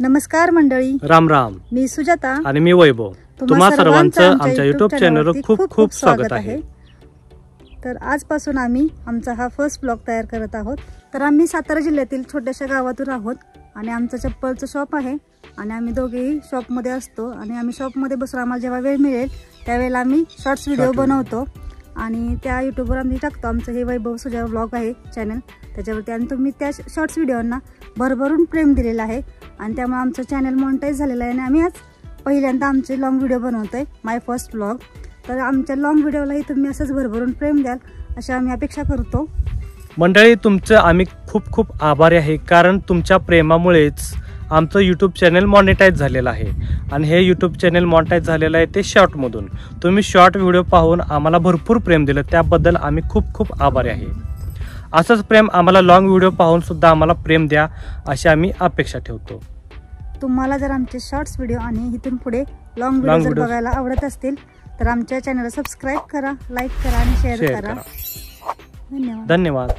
नमस्कार मंडळी, राम राम. मी सुजाता आणि मी वैभव. तुम्हा सर्वांचं आमच्या YouTube चॅनलवर खूप खूप स्वागत आहे. तर आजपासून आम्ही आमचा हा फर्स्ट ब्लॉग तयार करत आहोत. तर आम्ही सातारा जिल्ह्यातील छोट्याशा गावातून आहोत आणि आमचं चप्पलचं शॉप आहे आणि आम्ही दोघेही शॉपमध्ये असतो आणि आम्ही शॉपमध्ये बसून आम्हाला जेव्हा वेळ मिळेल त्यावेळेला आम्ही शॉर्ट्स व्हिडिओ बनवतो आणि त्या यूट्यूबवर आम्ही टाकतो. आमचं हे वैभव सुजा ब्लॉग आहे चॅनल त्याच्यावरती आणि तुम्ही त्या शॉर्ट्स व्हिडिओंना भरभरून प्रेम दिलेलं आहे आणि त्यामुळे आमचं चॅनल मॉनिटाईज झालेलं आहे आणि आम्ही आज पहिल्यांदा आमचे लॉंग व्हिडिओ बनवतोय, माय फर्स्ट ब्लॉग. तर आमच्या लॉंग व्हिडिओलाही तुम्ही असंच भरभरून प्रेम द्याल अशी आम्ही अपेक्षा करतो. मंडळी, तुमचं आम्ही खूप खूप आभारी आहे, कारण तुमच्या प्रेमामुळेच आमचं यूट्यूब चॅनल मॉनिटाईज झालेलं आहे आणि हे यूट्यूब चॅनल मॉनिटाईज झालेलं आहे ते शॉर्टमधून. तुम्ही शॉर्ट व्हिडिओ पाहून आम्हाला भरपूर प्रेम दिलं, त्याबद्दल आम्ही खूप खूप आभारी आहे. असंच प्रेम आम्हाला लॉंग व्हिडिओ पाहून सुद्धा आम्हाला प्रेम द्या अशी आम्ही अपेक्षा ठेवतो. तुम्हाला जर आमचे शॉर्ट्स व्हिडिओ आणि इथून पुढे लॉंग व्हिडिओ जर बघायला आवडत असतील तर आमच्या चॅनलला सबस्क्राईब करा, लाईक करा आणि शेअर करा. धन्यवाद.